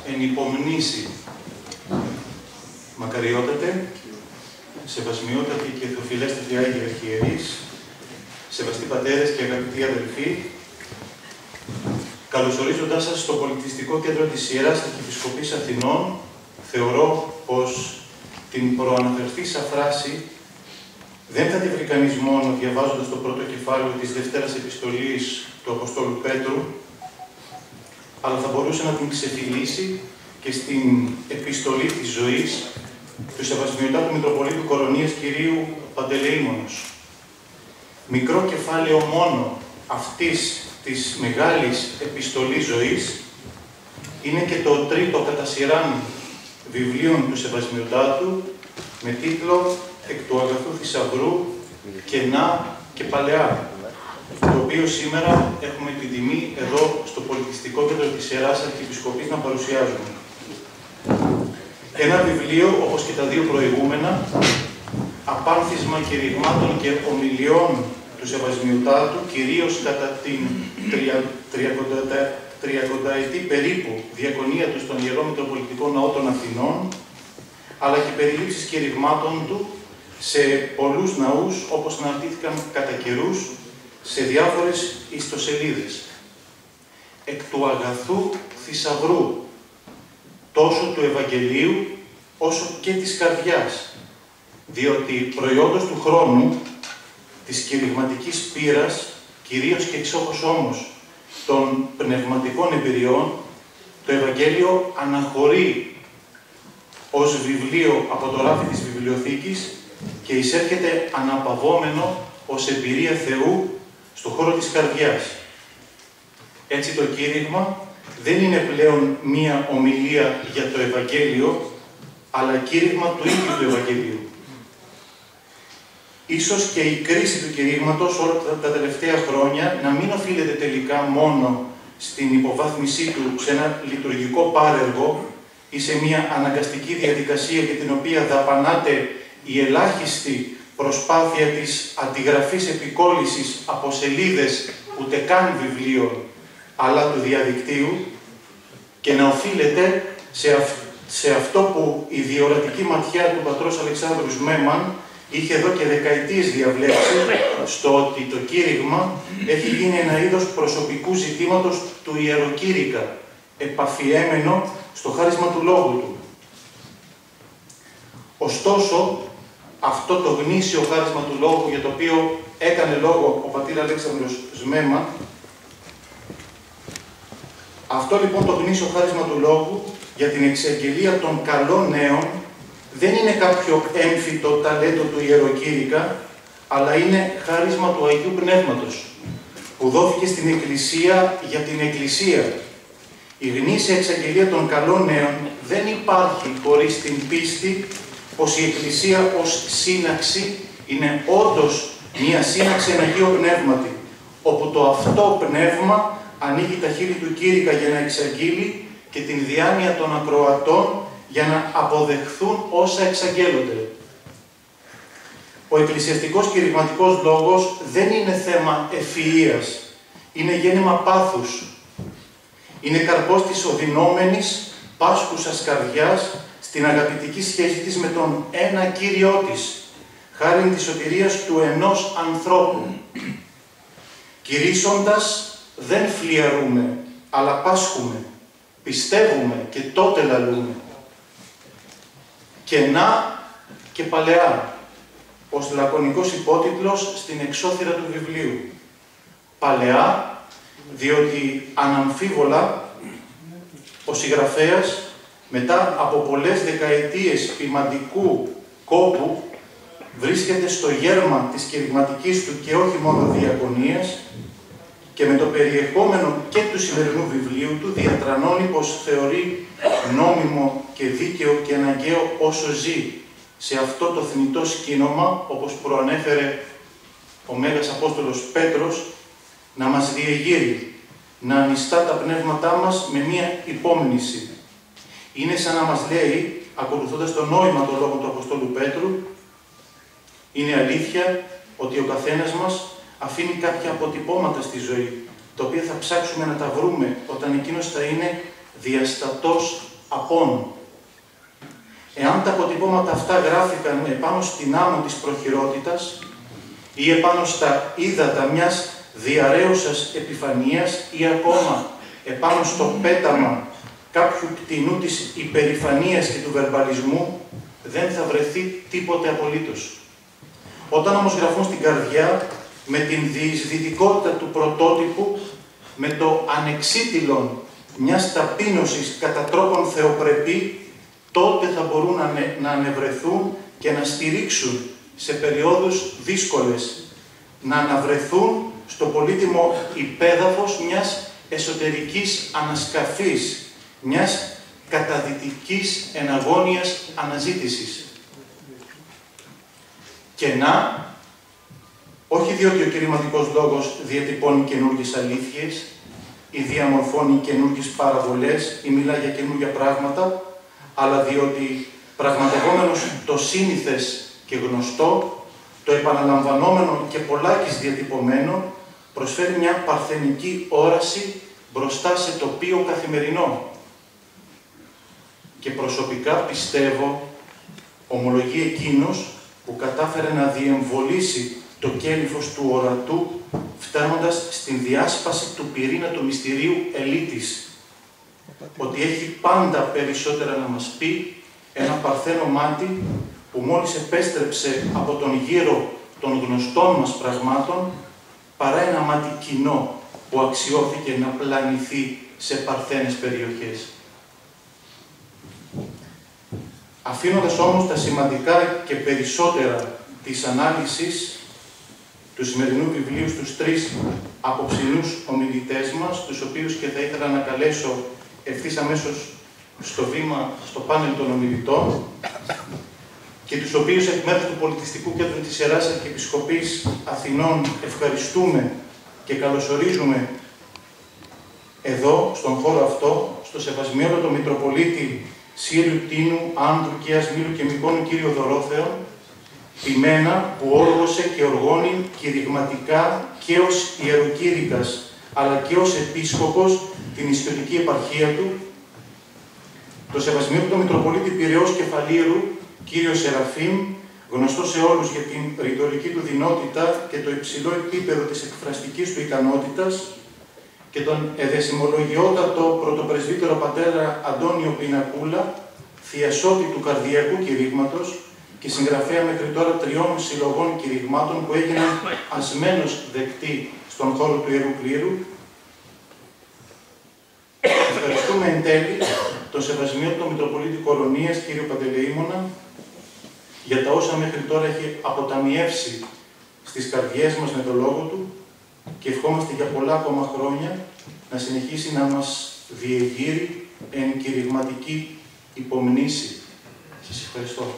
εν υπομνήσει. Μακαριότατε, σεβασμιότατοι και θεοφιλέστατοι Άγιοι Αρχιερείς, σεβαστοί πατέρες και αγαπητοί αδελφοί, καλωσορίζοντάς σας στο Πολιτιστικό Κέντρο της Ιεράς Αρχιεπισκοπής Αθηνών, θεωρώ πως την προαναφερθήσα φράση δεν θα τη βρει κανείς μόνο διαβάζοντας το πρώτο κεφάλαιο της Δευτέρας Επιστολής του Αποστόλου Πέτρου, αλλά θα μπορούσε να την ξεφυλίσει και στην επιστολή της ζωής του Σεβασμιωτάτου Μητροπολίτου Κορονίας Κυρίου Παντελεήμονος. Μικρό κεφάλαιο μόνο αυτής της μεγάλης επιστολής ζωής είναι και το τρίτο κατά σειράν βιβλίων του Σεβασμιωτάτου με τίτλο «Εκ του αγαθού θησαυρού, κενά και παλαιά», το οποίο σήμερα έχουμε την τιμή εδώ στο Πολιτιστικό Κέντρο της Ιεράς Αρχιεπισκοπής να παρουσιάζουμε. Ένα βιβλίο, όπως και τα δύο προηγούμενα, απάνθισμα κηρυγμάτων και ομιλιών του Σεβασμιωτάτου, κυρίως κατά την 30ετή περίπου διακονία του στον Ιερό Μητροπολιτικό Ναό των Αθηνών, αλλά και περιλήψεις κηρυγμάτων του σε πολλούς ναούς, όπως αναρτήθηκαν κατά καιρούς σε διάφορες ιστοσελίδες. Εκ του αγαθού θησαυρού, τόσο του Ευαγγελίου, όσο και της καρδιάς, διότι προϊόντος του χρόνου, της κηρυγματικής πείρας, κυρίως και εξόχως όμως των πνευματικών εμπειριών, το Ευαγγέλιο αναχωρεί ως βιβλίο από το ράφι της βιβλιοθήκης και εισέρχεται αναπαυόμενο ως εμπειρία Θεού στο χώρο της καρδιάς. Έτσι το κήρυγμα δεν είναι πλέον μία ομιλία για το Ευαγγέλιο, αλλά κήρυγμα του ίδιου του Ευαγγελίου. Ίσως και η κρίση του κηρύγματος όλα τα τελευταία χρόνια να μην οφείλεται τελικά μόνο στην υποβάθμισή του σε ένα λειτουργικό πάρεργο ή σε μία αναγκαστική διαδικασία για την οποία δαπανάται η ελάχιστη προσπάθεια της αντιγραφής επικόλλησης από σελίδες ούτε καν βιβλίων, αλλά του διαδικτύου, και να οφείλεται σε αυτό που η διορατική ματιά του πατρός Αλεξάνδρου Σμέμαν είχε εδώ και δεκαετίες διαβλέψει, στο ότι το κήρυγμα έχει γίνει ένα είδος προσωπικού ζητήματος του ιεροκήρυκα, επαφιέμενο στο χάρισμα του λόγου του. Ωστόσο, αυτό το γνήσιο χάρισμα του λόγου, για το οποίο έκανε λόγο ο πατήρ Αλέξανδρος Σμέμα, αυτό λοιπόν το γνήσιο χάρισμα του λόγου για την εξαγγελία των καλών νέων δεν είναι κάποιο έμφυτο ταλέντο του ιεροκήρυκα, αλλά είναι χάρισμα του Αγίου Πνεύματος, που δόθηκε στην Εκκλησία για την Εκκλησία. Η γνήσια εξαγγελία των καλών νέων δεν υπάρχει χωρίς την πίστη πως η Εκκλησία ως σύναξη είναι όντως μία σύναξη εν Αγίο Πνεύματι, όπου το αυτό πνεύμα ανοίγει τα χείλη του κήρυκα για να εξαγγείλει και την διάνοια των ακροατών για να αποδεχθούν όσα εξαγγέλλονται. Ο εκκλησιαστικός κηρυγματικός λόγος δεν είναι θέμα ευφυΐας, είναι γέννημα πάθους. Είναι καρπός της οδυνόμενης, πάσχουσας καρδιάς στην αγαπητική σχέση της με τον ένα Κύριό της, χάριν της σωτηρίας του ενός ανθρώπου. Κηρύσσοντας δεν φλιαρούμε, αλλά πάσχουμε, πιστεύουμε και τότε λαλούμε. Κενά και παλαιά, ως λακωνικός υπότιτλος στην εξώθυρα του βιβλίου. Παλαιά, διότι αναμφίβολα ο συγγραφέας, μετά από πολλές δεκαετίες ποιμαντικού κόπου, βρίσκεται στο γέρμα της κηρυγματικής του και όχι μόνο διακονίας, και με το περιεχόμενο και του σημερινού βιβλίου του διατρανώνει πως θεωρεί νόμιμο και δίκαιο και αναγκαίο όσο ζει σε αυτό το θνητό σκήνομα, όπως προανέφερε ο Μέγας Απόστολος Πέτρος, να μας διεγείρει, να ανιστά τα πνεύματά μας με μία υπόμνηση. Είναι σαν να μας λέει, ακολουθώντας το νόημα των λόγων του Αποστόλου Πέτρου, είναι αλήθεια ότι ο καθένας μας αφήνει κάποια αποτυπώματα στη ζωή, τα οποία θα ψάξουμε να τα βρούμε όταν εκείνος θα είναι διαστατός απόν. Εάν τα αποτυπώματα αυτά γράφηκαν επάνω στην άμμο της προχειρότητας ή επάνω στα ύδατα μιας διαρρέουσας επιφανείας ή ακόμα επάνω στο πέταμα κάποιου κτηνού της υπερηφανίας και του βερμπαλισμού, δεν θα βρεθεί τίποτε απολύτως. Όταν όμως γραφούν στην καρδιά, με την διεισδυτικότητα του πρωτότυπου, με το ανεξίτηλον μιας ταπείνωσης κατά τρόπον θεοπρεπή, τότε θα μπορούν να ανεβρεθούν και να στηρίξουν σε περιόδους δύσκολες, να αναβρεθούν στο πολύτιμο υπέδαφος μιας εσωτερικής ανασκαφής, μιας καταδυτικής εναγώνιας αναζήτησης. Και να, όχι διότι ο κηρυγματικός λόγος διατυπώνει καινούργιες αλήθειες ή διαμορφώνει καινούργιες παραβολές ή μιλά για καινούργια πράγματα, αλλά διότι πραγματευόμενος το σύνηθες και γνωστό, το επαναλαμβανόμενο και πολλάκις διατυπωμένο, προσφέρει μια παρθενική όραση μπροστά σε τοπίο καθημερινό. Και προσωπικά πιστεύω, ομολογεί εκείνος που κατάφερε να διεμβολήσει το κέλυφος του ορατού, φτάνοντας στην διάσπαση του πυρήνα του μυστηρίου ελίτης, ότι έχει πάντα περισσότερα να μας πει ένα παρθένο μάτι που μόλις επέστρεψε από τον γύρο των γνωστών μας πραγμάτων, παρά ένα μάτι κοινό που αξιώθηκε να πλανηθεί σε παρθένες περιοχές. Αφήνοντας όμως τα σημαντικά και περισσότερα της ανάλυσης του σημερινού βιβλίου στους τρεις απόψινούς ομιλητές μας, τους οποίους και θα ήθελα να καλέσω ευθύς αμέσως στο βήμα, στο πάνελ των ομιλητών, και τους οποίους εκ μέρους του Πολιτιστικού Κέντρου της Ιεράς Αρχιεπισκοπής Αθηνών ευχαριστούμε και καλωσορίζουμε εδώ, στον χώρο αυτό, στο Σεβασμιότατο Μητροπολίτη Σύριου, Τίνου, Άνδρου και Ασμύρου και Μικόνου κύριο Δωρόθεον, ποιμένα που όργωσε και οργώνει κηρυγματικά και ως ιεροκήρυκας, αλλά και ως επίσκοπος την ιστορική επαρχία του, το Σεβασμιότατο Μητροπολίτη Πειραιώς Κεφαλήρου, κύριο Σεραφείμ, γνωστό σε όλους για την ρητορική του δεινότητα και το υψηλό επίπεδο της εκφραστικής του ικανότητας, και τον εδεσιμολογιότατο πρωτοπρεσβύτερο πατέρα Αντώνιο Πινακούλα, θειασότη του καρδιακού κηρύγματος και συγγραφέα μέχρι τώρα 3 συλλογών κηρυγμάτων που έγιναν ασμένως δεκτοί στον χώρο του Ιερού Κλήρου. Ευχαριστούμε εν τέλει τον Σεβασμιότατο Μητροπολίτη Κορωνίας, κύριο Παντελεήμονα, για τα όσα μέχρι τώρα έχει αποταμιεύσει στις καρδιές μας με το λόγο του, και ευχόμαστε για πολλά ακόμα χρόνια να συνεχίσει να μας διεγείρει εν κηρυγματική υπομνήση. Σας ευχαριστώ.